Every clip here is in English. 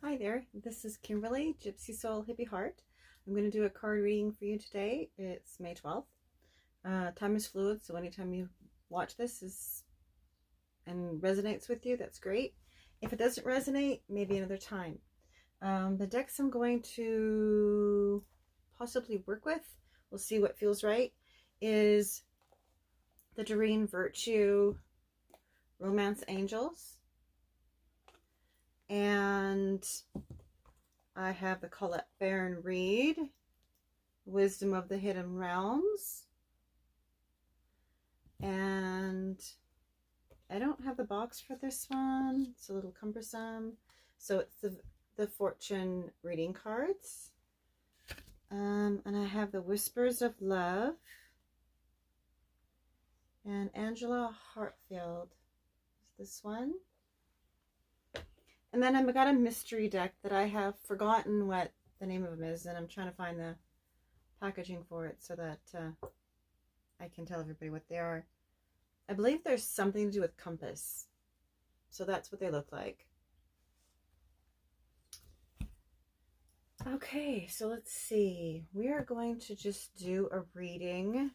Hi there, this is Kimberly, Gypsy Soul Hippie Heart. I'm going to do a card reading for you today. It's May 12th. Time is fluid, so anytime you watch this and resonates with you, that's great. If it doesn't resonate, maybe another time. The decks I'm going to possibly work with, we'll see what feels right, is the Doreen Virtue Romance Angels. And I have the Colette Baron Reed, Wisdom of the Hidden Realms. And I don't have the box for this one. It's a little cumbersome. So it's the Fortune reading cards. And I have the Whispers of Love. And Angela Hartfield is this one. And then I've got a mystery deck that I have forgotten what the name of them is, and I'm trying to find the packaging for it so that I can tell everybody what they are. I believe there's something to do with compass. So that's what they look like. Okay, so let's see. We are going to just do a reading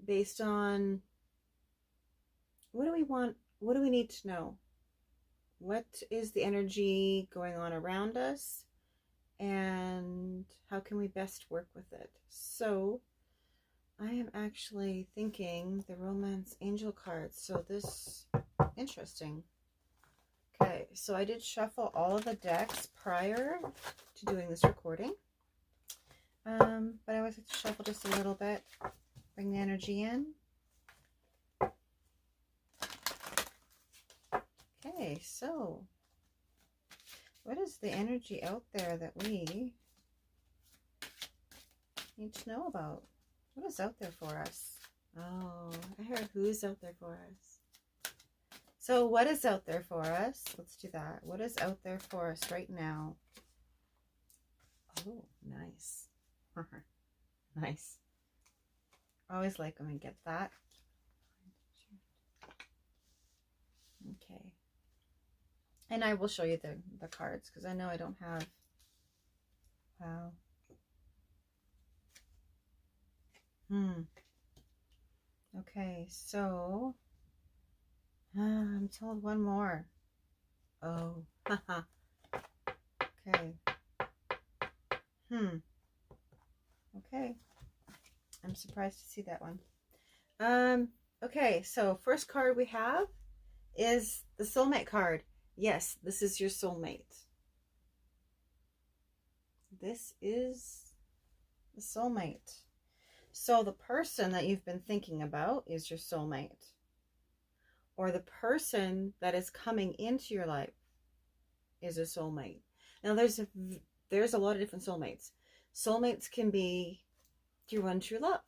based on what do we want, what do we need to know? What is the energy going on around us, and how can we best work with it? So I am actually thinking the Romance Angel cards. So this, interesting. Okay, so I did shuffle all of the decks prior to doing this recording. But I always like to shuffle just a little bit, bring the energy in. Okay, so what is the energy out there that we need to know about? What is out there for us? Oh, I heard who's out there for us. So what is out there for us? Let's do that. What is out there for us right now? Oh, nice. Nice. Always like when we get that. Okay. And I will show you the cards because I know I don't have. Wow. Okay, so I'm told one more. Oh, haha. Okay. Okay. I'm surprised to see that one. Okay, so first card we have is the Soulmate card. Yes, this is your soulmate. This is the soulmate. So the person that you've been thinking about is your soulmate. Or the person that is coming into your life is a soulmate. Now there's a lot of different soulmates. Soulmates can be through untrue love.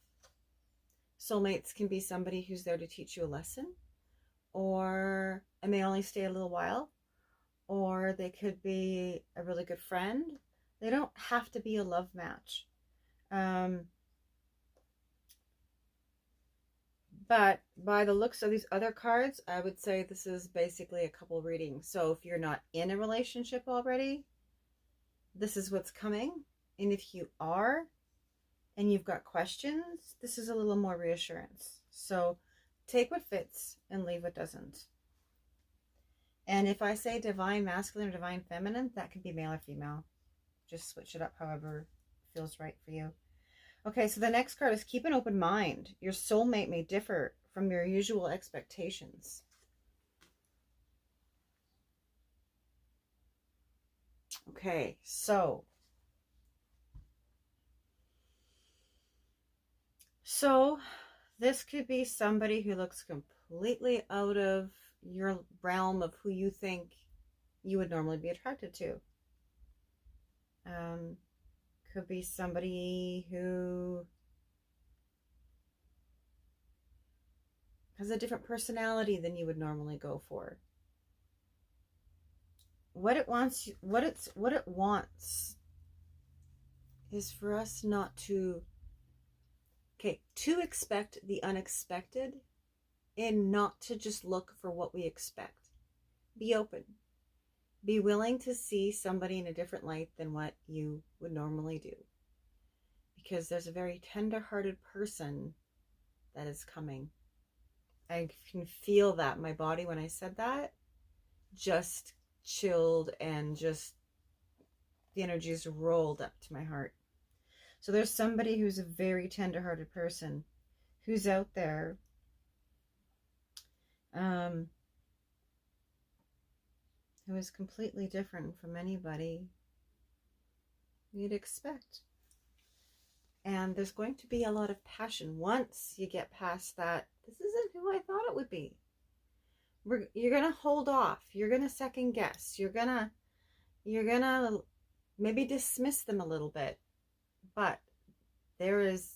Soulmates can be somebody who's there to teach you a lesson, or and they only stay a little while, or they could be a really good friend. They don't have to be a love match. But by the looks of these other cards, I would say this is basically a couple reading. So if you're not in a relationship already, this is what's coming. And if you are, and you've got questions, this is a little more reassurance. So take what fits and leave what doesn't. And if I say divine masculine or divine feminine, that could be male or female. Just switch it up however feels right for you. Okay, so the next card is keep an open mind. Your soulmate may differ from your usual expectations. Okay, so this could be somebody who looks completely out of your realm of who you think you would normally be attracted to. Could be somebody who has a different personality than you would normally go for. What it wants is for us not to expect the unexpected and not to just look for what we expect. Be open. Be willing to see somebody in a different light than what you would normally do. Because there's a very tender-hearted person that is coming. I can feel that. My body, when I said that, just chilled and just the energies rolled up to my heart. So there's somebody who's a very tender-hearted person who's out there who is completely different from anybody you'd expect. And there's going to be a lot of passion once you get past that. This isn't who I thought it would be. You're going to hold off. You're going to second guess. You're going to maybe dismiss them a little bit. But there is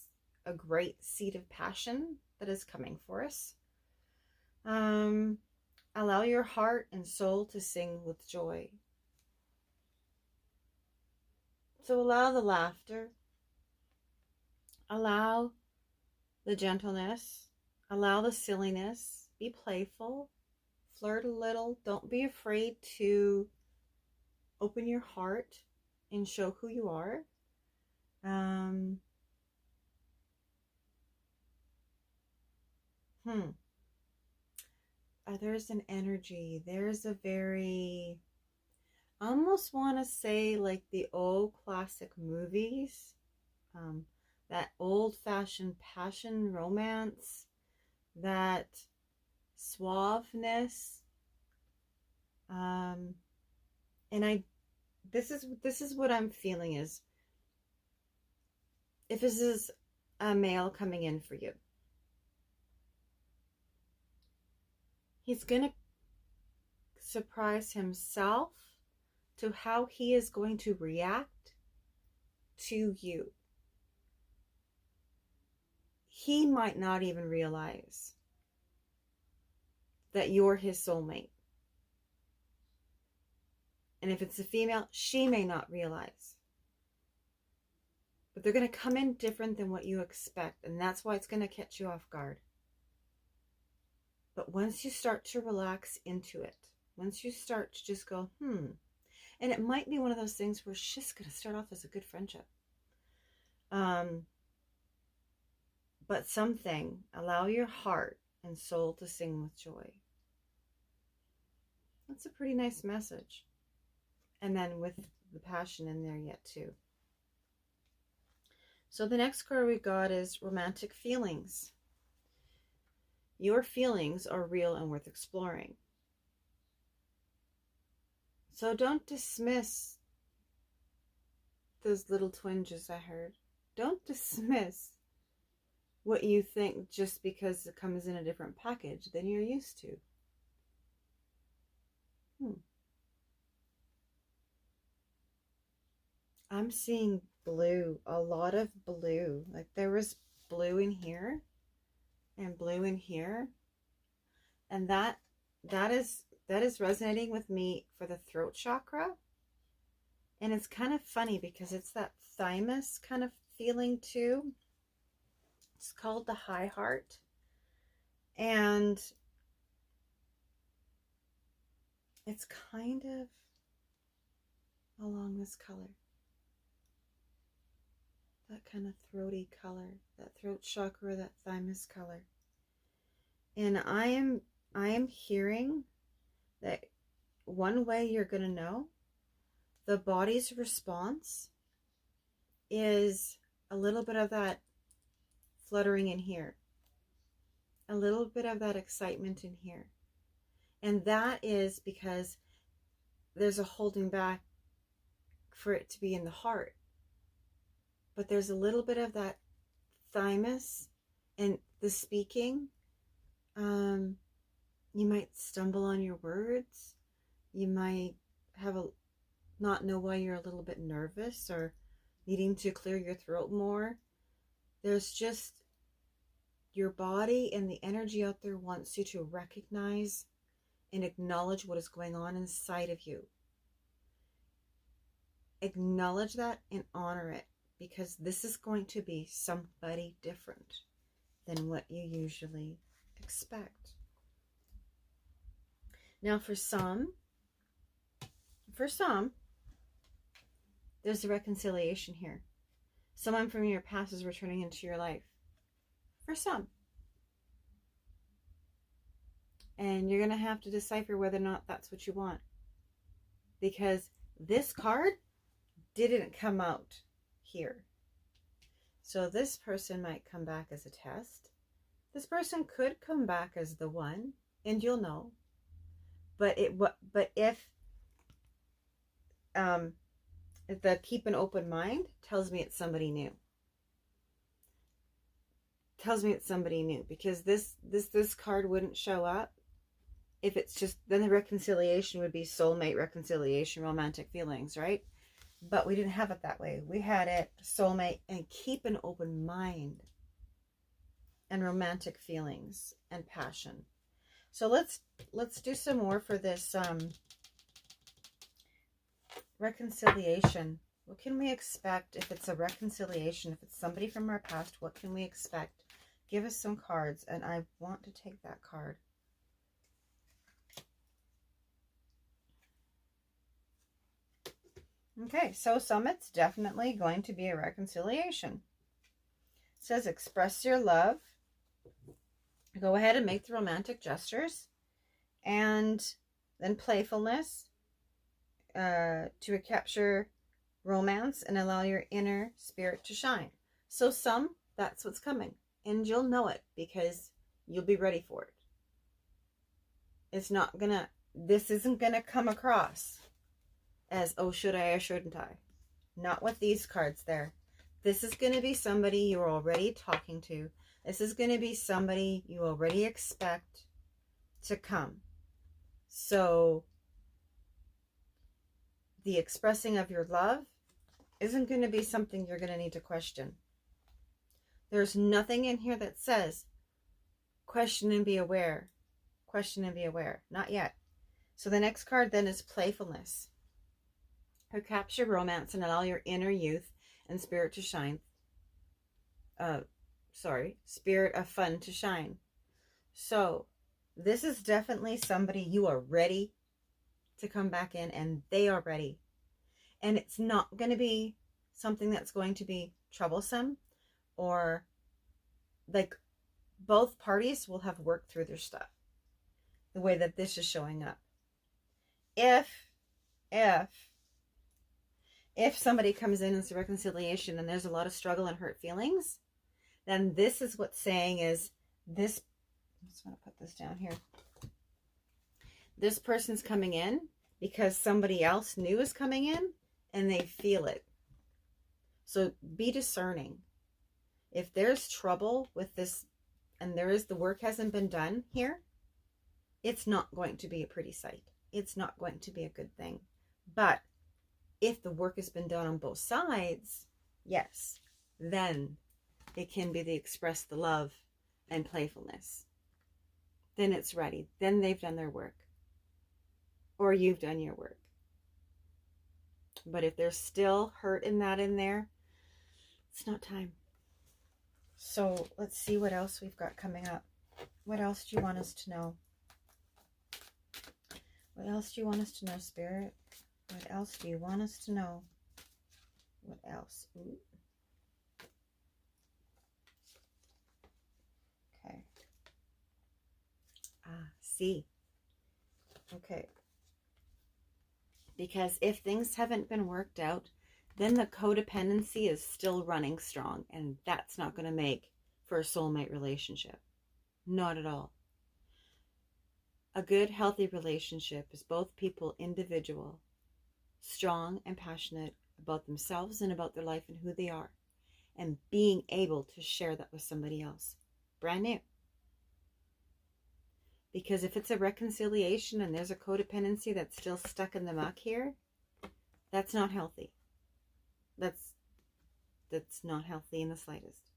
a great seed of passion that is coming for us. Allow your heart and soul to sing with joy. So allow the laughter. Allow the gentleness. Allow the silliness. Be playful. Flirt a little. Don't be afraid to open your heart and show who you are. There's an energy. There's a very, I almost want to say like the old classic movies. That old-fashioned passion, romance, that suaveness. And this is what I'm feeling is, if this is a male coming in for you, he's going to surprise himself to how he is going to react to you. He might not even realize that you're his soulmate. And if it's a female, she may not realize. But they're going to come in different than what you expect. And that's why it's going to catch you off guard. But once you start to relax into it, once you start to just go, and it might be one of those things where it's just going to start off as a good friendship. But something, allow your heart and soul to sing with joy. That's a pretty nice message. And then with the passion in there yet too. So the next card we got is romantic feelings. Your feelings are real and worth exploring. So don't dismiss those little twinges I heard. Don't dismiss what you think just because it comes in a different package than you're used to. I'm seeing blue, a lot of blue. Like there was blue in here and blue in here. And that is resonating with me for the throat chakra. And it's kind of funny because it's that thymus kind of feeling too. It's called the high heart. And it's kind of along this color. That kind of throaty color, that throat chakra, that thymus color. And I am hearing that one way you're going to know the body's response is a little bit of that fluttering in here, a little bit of that excitement in here. And that is because there's a holding back for it to be in the heart. But there's a little bit of that thymus and the speaking. You might stumble on your words. You might not know why you're a little bit nervous or needing to clear your throat more. There's just your body and the energy out there wants you to recognize and acknowledge what is going on inside of you. Acknowledge that and honor it, because this is going to be somebody different than what you usually expect. Now for some, for some, there's a reconciliation here. Someone from your past is returning into your life. For some. And you're going to have to decipher whether or not that's what you want. Because this card didn't come out here. So this person might come back as a test. This person could come back as the one, and you'll know. But if the keep an open mind tells me it's somebody new. Tells me it's somebody new, because this card wouldn't show up if it's just, then the reconciliation would be soulmate, reconciliation, romantic feelings, right? But we didn't have it that way. We had it soulmate and keep an open mind and romantic feelings and passion. So let's do some more for this reconciliation. What can we expect if it's a reconciliation? If it's somebody from our past, what can we expect? Give us some cards, and I want to take that card. Okay, so it's definitely going to be a reconciliation. It says express your love. Go ahead and make the romantic gestures. And then playfulness to capture romance and allow your inner spirit to shine. So that's what's coming. And you'll know it because you'll be ready for it. This isn't gonna come across as, oh, should I or shouldn't I? Not with these cards there. This is going to be somebody you're already talking to. This is going to be somebody you already expect to come. So the expressing of your love isn't going to be something you're going to need to question. There's nothing in here that says question and be aware. Question and be aware. Not yet. So the next card then is playfulness. To capture romance and allow your inner youth and spirit to shine. Spirit of fun to shine. So this is definitely somebody you are ready to come back in, and they are ready. And it's not going to be something that's going to be troublesome, or like both parties will have worked through their stuff the way that this is showing up. If somebody comes in as a reconciliation and there's a lot of struggle and hurt feelings, then this is what's saying is this. I just want to put this down here. This person's coming in because somebody else new is coming in and they feel it. So be discerning. If there's trouble with this and the work hasn't been done here, it's not going to be a pretty sight. It's not going to be a good thing. But if the work has been done on both sides, yes, then it can be express the love and playfulness. Then it's ready. Then they've done their work. Or you've done your work. But if there's still hurt in there, it's not time. So let's see what else we've got coming up. What else do you want us to know? What else do you want us to know, Spirit? What else do you want us to know? What else? Ooh. Okay. See. Okay. Because if things haven't been worked out, then the codependency is still running strong, and that's not going to make for a soulmate relationship. Not at all. A good, healthy relationship is both people individual, strong and passionate about themselves and about their life and who they are, and being able to share that with somebody else. Brand new. Because if it's a reconciliation and there's a codependency that's still stuck in the muck here, that's not healthy. That's not healthy in the slightest.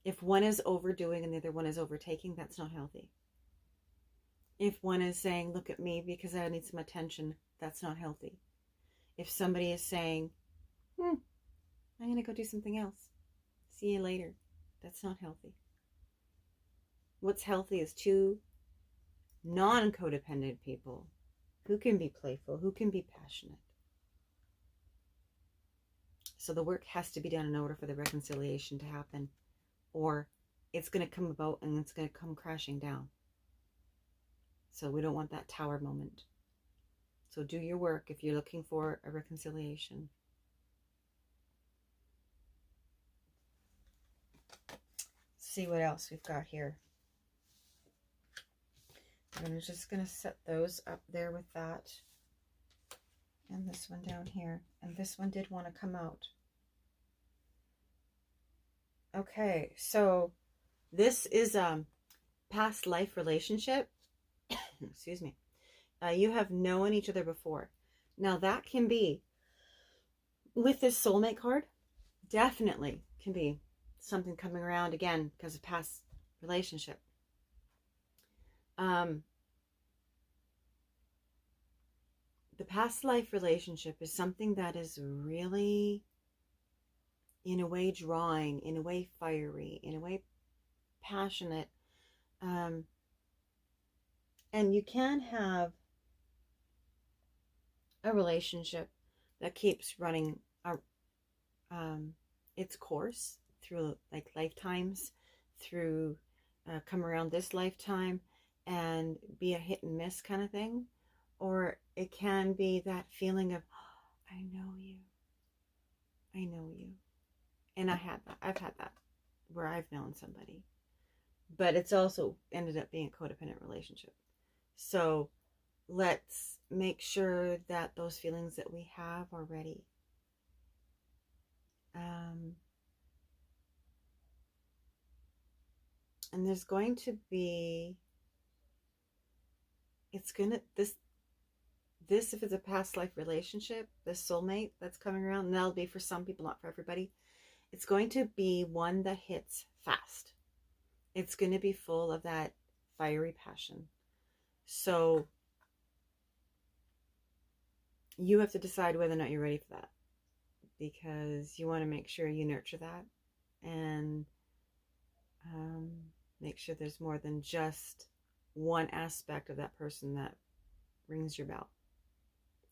If one is overdoing and the other one is overtaking, that's not healthy. If one is saying, look at me because I need some attention, that's not healthy. If somebody is saying, I'm going to go do something else, see you later, that's not healthy. What's healthy is two non-codependent people who can be playful, who can be passionate. So the work has to be done in order for the reconciliation to happen, or it's going to come about and it's going to come crashing down. So we don't want that tower moment. So do your work if you're looking for a reconciliation. See what else we've got here. I'm just going to set those up there with that. And this one down here. And this one did want to come out. Okay, so this is a past life relationship. Excuse me. You have known each other before. Now that can be, with this soulmate card, definitely can be something coming around again because of past relationship. The past life relationship is something that is really, in a way, drawing, in a way, fiery, in a way, passionate. And you can have a relationship that keeps running its course through like lifetimes, through come around this lifetime and be a hit and miss kind of thing. Or it can be that feeling of, oh, I know you. I know you. And I've had that where I've known somebody. But it's also ended up being a codependent relationship. So let's make sure that those feelings that we have are ready. And there's going to be, this, if it's a past life relationship, this soulmate that's coming around, and that'll be for some people, not for everybody. It's going to be one that hits fast. It's going to be full of that fiery passion. So you have to decide whether or not you're ready for that, because you want to make sure you nurture that and make sure there's more than just one aspect of that person that rings your bell.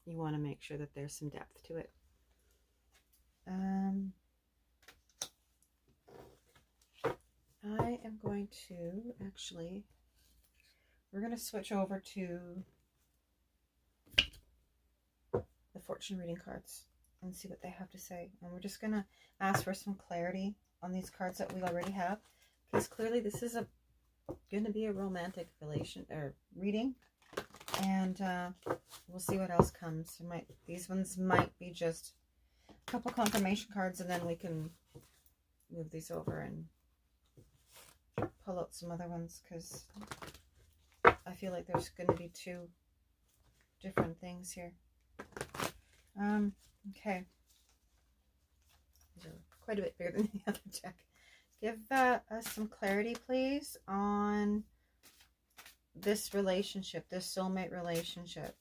You want to make sure that there's some depth to it. I am going to actually, we're going to switch over to the fortune reading cards and see what they have to say. And we're just going to ask for some clarity on these cards that we already have, because clearly this is going to be a romantic reading. And we'll see what else comes. These ones might be just a couple confirmation cards, and then we can move these over and pull out some other ones, because I feel like there's going to be two different things here. Okay. These are quite a bit bigger than the other deck. Give us some clarity, please, on this relationship, this soulmate relationship.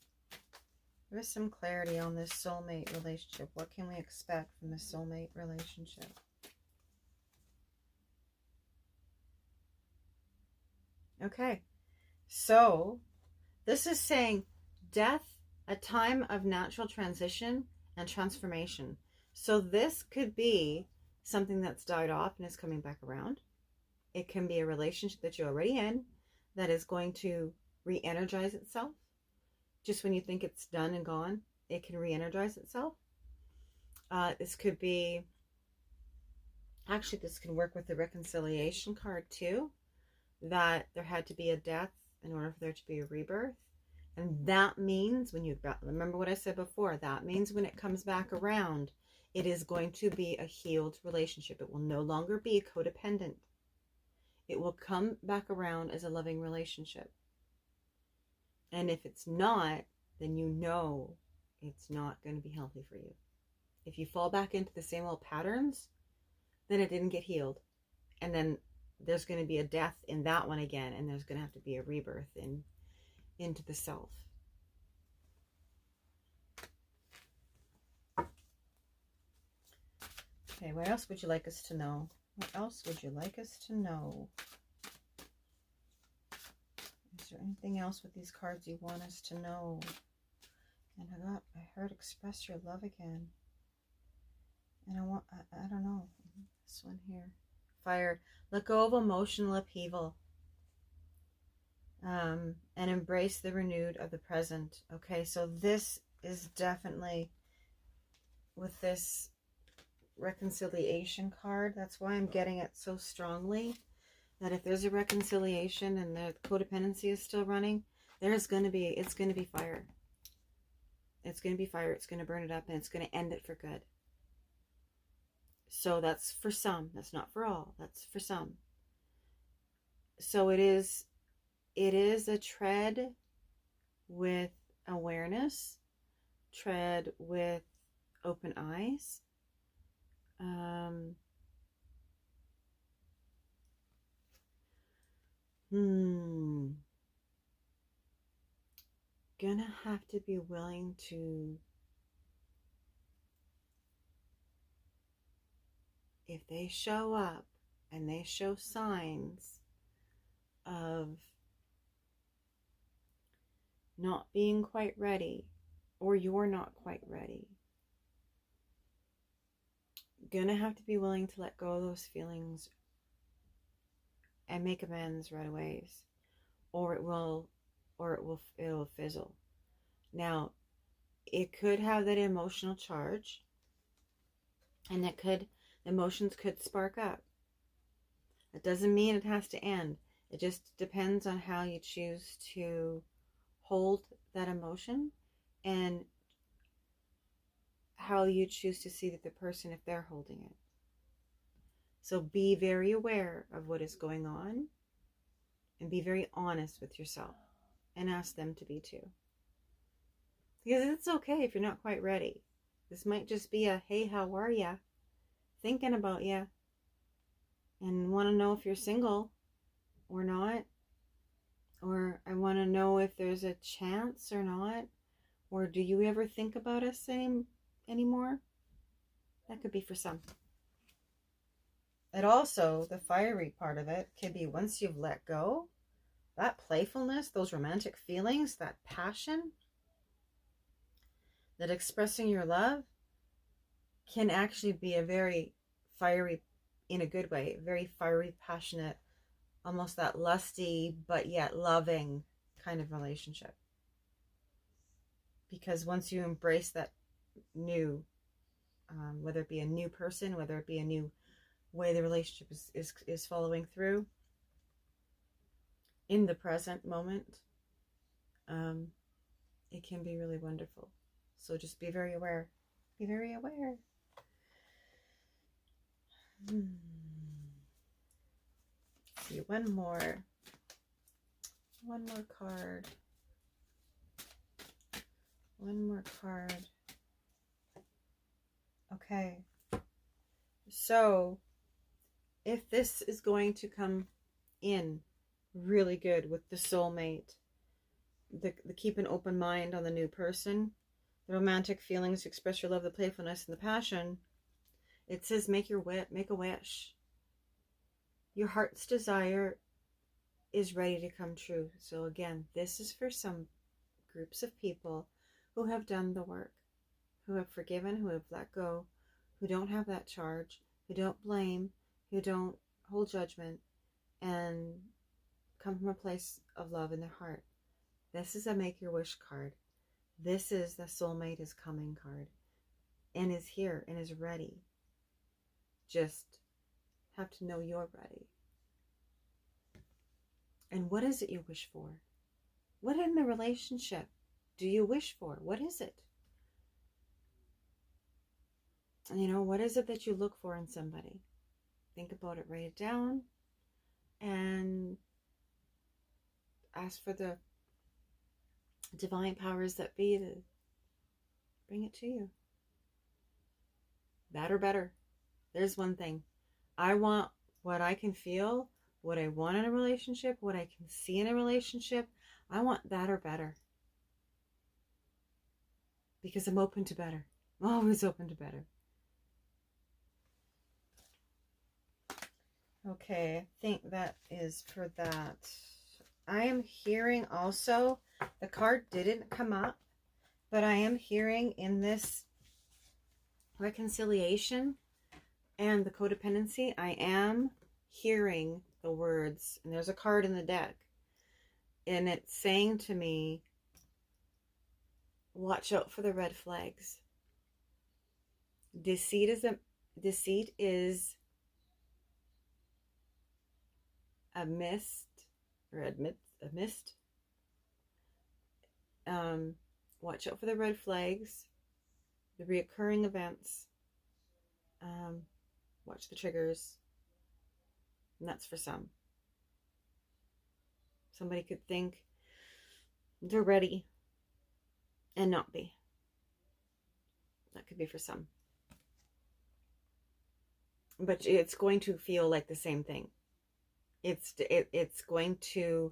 Give us some clarity on this soulmate relationship. What can we expect from this soulmate relationship? Okay, so this is saying death, a time of natural transition and transformation. So this could be something that's died off and is coming back around. It can be a relationship that you're already in that is going to re-energize itself. Just when you think it's done and gone, it can re-energize itself. This could be, actually this can work with the reconciliation card too, that there had to be a death in order for there to be a rebirth. And that means, when you remember what I said before, that means when it comes back around, it is going to be a healed relationship. It will no longer be codependent. It will come back around as a loving relationship. And if it's not, then you know it's not going to be healthy for you. If you fall back into the same old patterns, then it didn't get healed. And then there's going to be a death in that one again, and there's going to have to be a rebirth into the self. Okay, what else would you like us to know? What else would you like us to know? Is there anything else with these cards you want us to know? And I heard express your love again. And I don't know. This one here. Fire. Let go of emotional upheaval. And embrace the renewed of the present. Okay, so this is definitely with this reconciliation card. That's why I'm getting it so strongly. That if there's a reconciliation and the codependency is still running, it's going to be fire. It's going to be fire. It's going to burn it up and it's going to end it for good. So that's for some. That's not for all. That's for some. So it is a tread with awareness, tread with open eyes. Gonna have to be willing to, if they show up and they show signs of not being quite ready, or you're not quite ready, gonna have to be willing to let go of those feelings and make amends right away, or it'll fizzle. Now, it could have that emotional charge, and emotions could spark up. It doesn't mean it has to end. It just depends on how you choose to hold that emotion and how you choose to see the person if they're holding it. So be very aware of what is going on and be very honest with yourself and ask them to be too. Because it's okay if you're not quite ready. This might just be a, hey, how are ya? Thinking about ya. And want to know if you're single or not. Or I want to know if there's a chance or not. Or do you ever think about us anymore? That could be for some. And also, the fiery part of it could be once you've let go, that playfulness, those romantic feelings, that passion, that expressing your love can actually be a very fiery, in a good way, very fiery, passionate, almost that lusty, but yet loving kind of relationship. Because once you embrace that new, whether it be a new person, whether it be a new way the relationship is following through in the present moment, it can be really wonderful. So just be very aware. Be very aware. See, one more card. One more card. Okay. So, if this is going to come in really good with the soulmate, the keep an open mind on the new person, the romantic feelings, express your love, the playfulness, and the passion, it says make a wish. Your heart's desire is ready to come true. So again, this is for some groups of people who have done the work, who have forgiven, who have let go, who don't have that charge, who don't blame, who don't hold judgment, and come from a place of love in their heart. This is a make your wish card. This is the soulmate is coming card, and is here and is ready. Just have to know you're ready. And what is it you wish for? What in the relationship do you wish for? What is it? You know, what is it that you look for in somebody? Think about it, write it down, and ask for the divine powers that be to bring it to you. That or better. There's one thing. I want what I can feel, what I want in a relationship, what I can see in a relationship. I want that or better. Because I'm open to better. I'm always open to better. Okay, I think that is for that. I am hearing also, the card didn't come up, But I am hearing in this reconciliation and the codependency, I am hearing the words, and there's a card in the deck, and it's saying to me, watch out for the red flags. Deceit is a mist, or a mist. Watch out for the red flags, the reoccurring events. Watch the triggers. And that's for some. Somebody could think they're ready and not be. That could be for some. But it's going to feel like the same thing. It's going to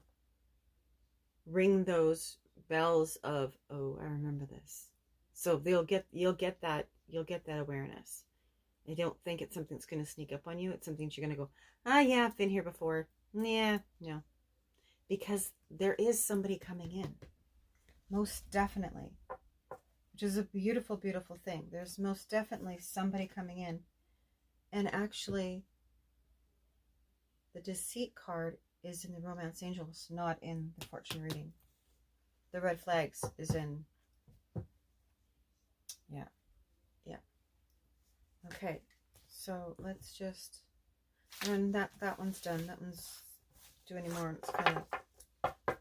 ring those bells of, oh, I remember this. So you'll get that awareness. I don't think it's something that's going to sneak up on you. It's something that you're going to go, yeah, I've been here before. Yeah, no. Because there is somebody coming in. Most definitely. Which is a beautiful, beautiful thing. There's most definitely somebody coming in. And actually, the deceit card is in the Romance Angels, not in the fortune reading. The red flags is in, yeah. Okay, so let's just, and that one's done. That one's do any more. It's kind of,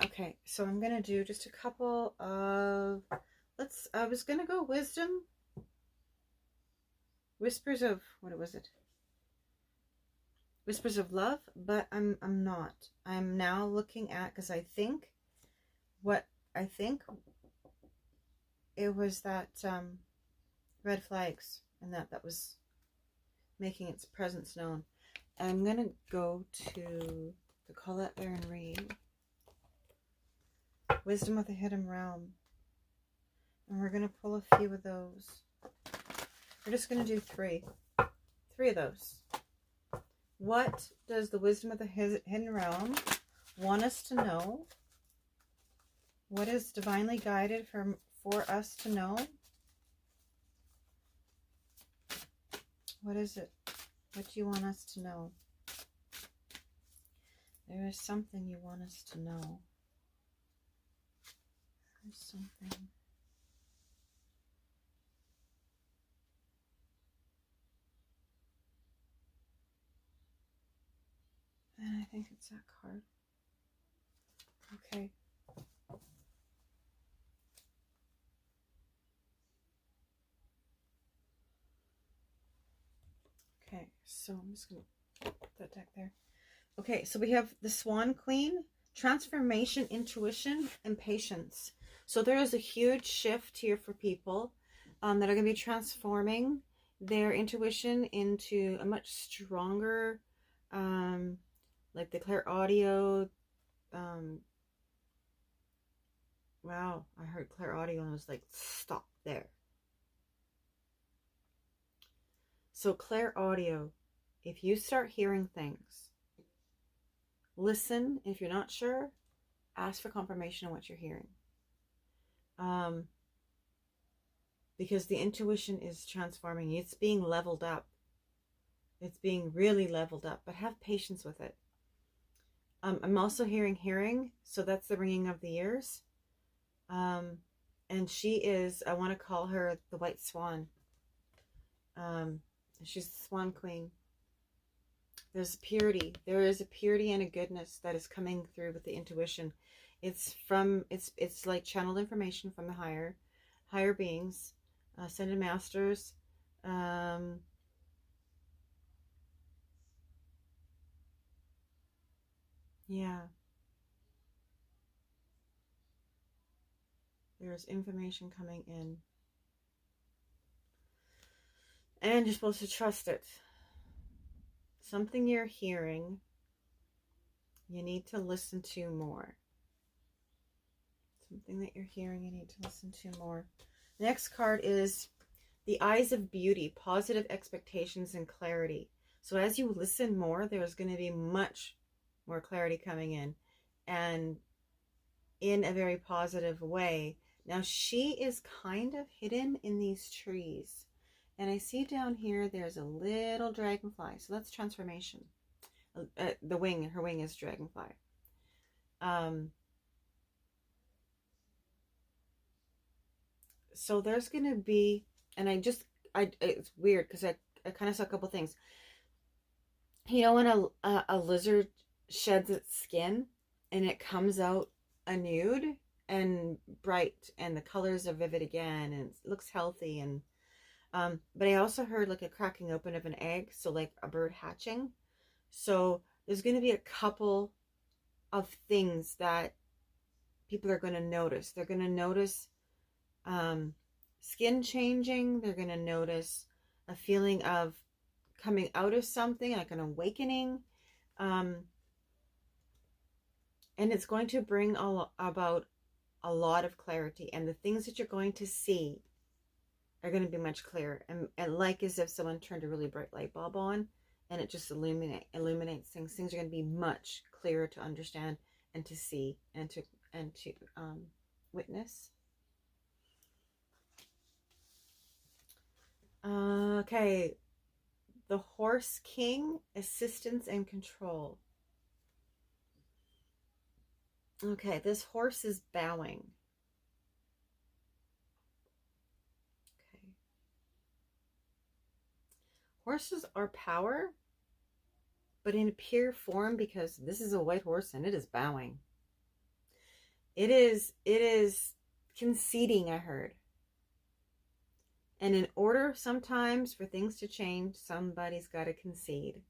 okay, so I'm going to do just a couple of, I was going to go wisdom, whispers of, what was it? Whispers of love, but I'm not. I'm now looking at, because I think it was that red flags, and that was making its presence known. I'm going to go to the Colette Baron Reed, Wisdom of the Hidden Realm, and we're going to pull a few of those. We're just going to do three of those. What does the Wisdom of the Hidden Realm want us to know? What is divinely guided for us to know? What is it? What do you want us to know? There is something you want us to know. There's something. And I think it's that card. Okay. Okay, so I'm just going to put that deck there. Okay, so we have the Swan Queen, transformation, intuition, and patience. So there is a huge shift here for people that are going to be transforming their intuition into a much stronger, like the clear audio. Wow, I heard clear audio and I was like, stop there. So clear audio, if you start hearing things, listen. If you're not sure, ask for confirmation on what you're hearing. Because the intuition is transforming. It's being leveled up. It's being really leveled up, but have patience with it. I'm also hearing, so that's the ringing of the ears. And she is, I want to call her the White Swan. She's the Swan Queen. There's purity. There is a purity and a goodness that is coming through with the intuition. It's like channeled information from the higher beings, ascended masters. Yeah. There's information coming in. And you're supposed to trust it. Something you're hearing, you need to listen to more. Something that you're hearing, you need to listen to more. Next card is the Eyes of Beauty, positive expectations and clarity. So as you listen more, there's going to be much more clarity coming in. And in a very positive way, Now she is kind of hidden in these trees. And I see down here there's a little dragonfly. So that's transformation. The wing, her wing is dragonfly. So there's going to be, and it's weird because I kind of saw a couple things. You know, when a lizard sheds its skin and it comes out a nude and bright and the colors are vivid again and it looks healthy, and but I also heard like a cracking open of an egg, so like a bird hatching. So there's going to be a couple of things that people are going to notice. They're going to notice skin changing. They're going to notice a feeling of coming out of something, like an awakening. And it's going to bring about a lot of clarity. And the things that you're going to see are going to be much clearer. And like as if someone turned a really bright light bulb on and it just illuminates things. Things are going to be much clearer to understand and to see and to witness. Okay. The Horse King, assistance and control. Okay, this horse is bowing. Okay. Horses are power, but in pure form, because this is a white horse and it is bowing. It is conceding, I heard. And in order sometimes for things to change, somebody's got to concede.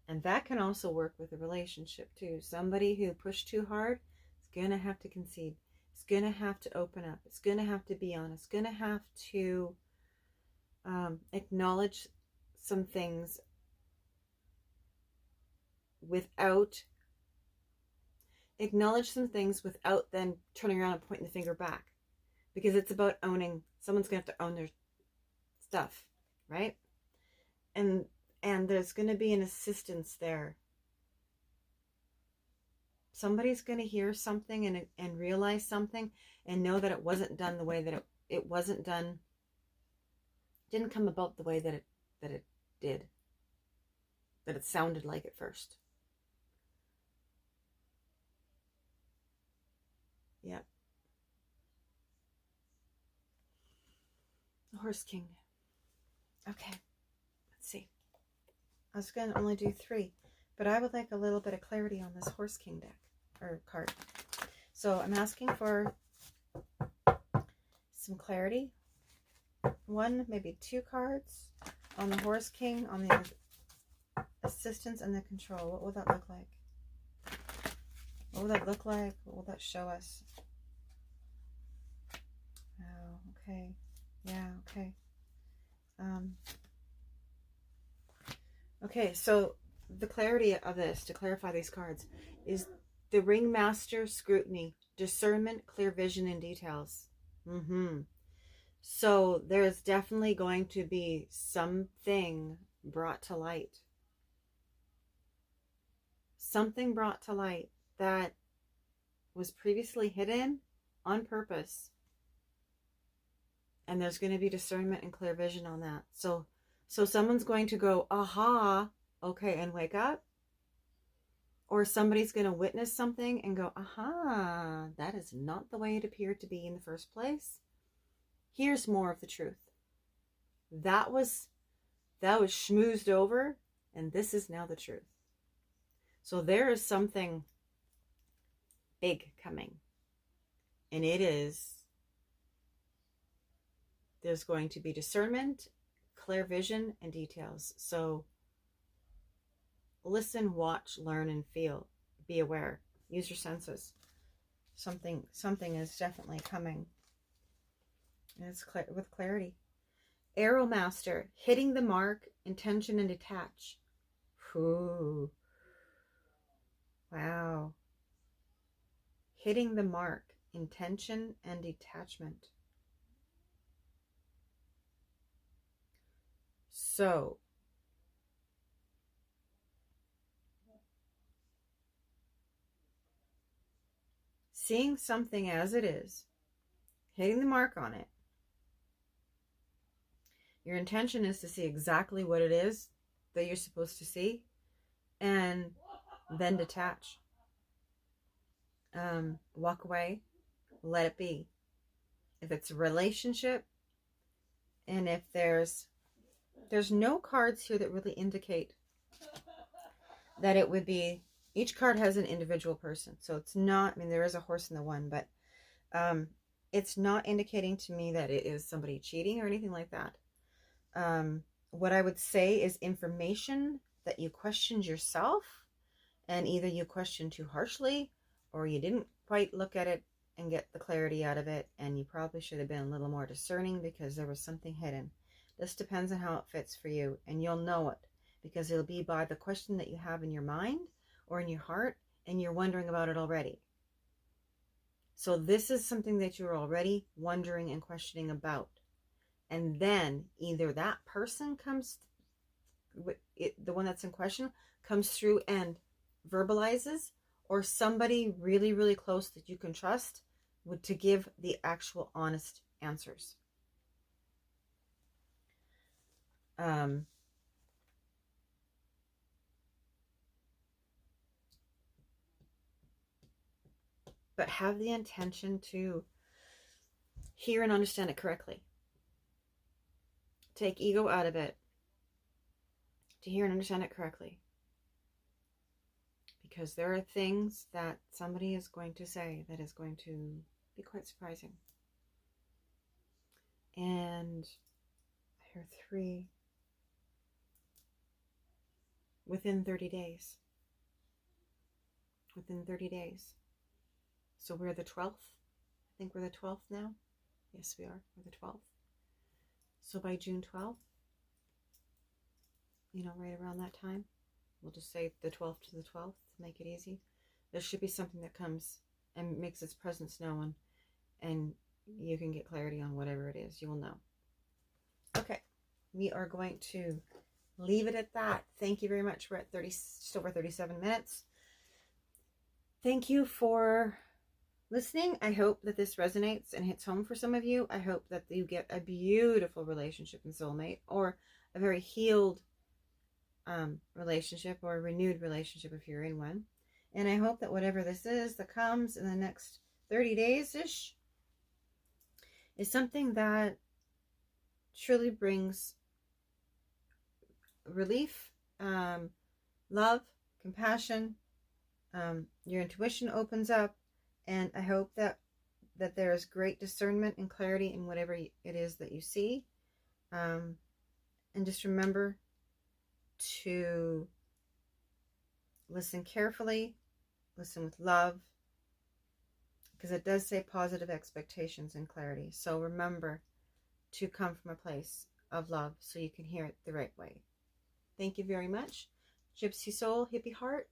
And that can also work with a relationship too. Somebody who pushed too hard is going to have to concede. It's going to have to open up. It's going to have to be honest. It's going to have to acknowledge some things without then turning around and pointing the finger back. Because it's about owning. Someone's going to have to own their stuff, right? And there's going to be an assistance there. Somebody's going to hear something and realize something and know that it wasn't done the way that it wasn't done. Didn't come about the way that it did. That it sounded like at first. Yep. The Horse King. Okay. Let's see. I was going to only do 3, but I would like a little bit of clarity on this Horse King deck or card. So I'm asking for some clarity. 1, maybe 2 cards on the Horse King, on the assistance and the control. What will that look like? What will that look like? What will that show us? Oh, okay. Yeah, okay. Okay, so the clarity of this, to clarify these cards, is the Ringmaster scrutiny, discernment, clear vision, and details. So there's definitely going to be something brought to light. Something brought to light that was previously hidden on purpose. And there's going to be discernment and clear vision on that. So someone's going to go, aha, okay, and wake up. Or somebody's going to witness something and go, aha, that is not the way it appeared to be in the first place. Here's more of the truth. That was schmoozed over, and this is now the truth. So there is something big coming. And there's going to be discernment, clear vision, and details. So listen, watch, learn, and feel. Be aware. Use your senses. Something is definitely coming. And it's with clarity. Arrow Master, hitting the mark, intention, and detach. Ooh. Wow. Hitting the mark, intention, and detachment. So, seeing something as it is, hitting the mark on it. Your intention is to see exactly what it is that you're supposed to see, and then detach. Walk away, let it be. If it's a relationship, and if there's no cards here that really indicate that it would be, each card has an individual person. So it's not, I mean, there is a horse in the one, but it's not indicating to me that it is somebody cheating or anything like that. What I would say is information that you questioned yourself, and either you questioned too harshly or you didn't quite look at it and get the clarity out of it, and you probably should have been a little more discerning because there was something hidden. This depends on how it fits for you, and you'll know it because it'll be by the question that you have in your mind or in your heart, and you're wondering about it already. So this is something that you're already wondering and questioning about. And then either that person comes, the one that's in question, comes through and verbalizes, or somebody really, really close that you can trust would to give the actual honest answers. But have the intention to hear and understand it correctly. Take ego out of it to hear and understand it correctly. Because there are things that somebody is going to say that is going to be quite surprising. And I hear 3. Within 30 days. Within 30 days. So we're the 12th. I think we're the 12th now. Yes, we are. We're the 12th. So by June 12th, right around that time, we'll just say the 12th to the 12th to make it easy. There should be something that comes and makes its presence known, and you can get clarity on whatever it is. You will know. Okay, we are going to leave it at that. Thank you very much. We're at just over 37 minutes. Thank you for listening. I hope that this resonates and hits home for some of you. I hope that you get a beautiful relationship in soulmate, or a very healed relationship, or a renewed relationship if you're in one. And I hope that whatever this is that comes in the next 30 days-ish is something that truly brings relief, love, compassion. Your intuition opens up, and I hope that there is great discernment and clarity in whatever it is that you see. And just remember to listen carefully, listen with love, because it does say positive expectations and clarity. So remember to come from a place of love so you can hear it the right way. Thank you very much. Gypsy Soul, Hippie Heart,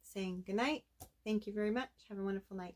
saying good night. Thank you very much. Have a wonderful night.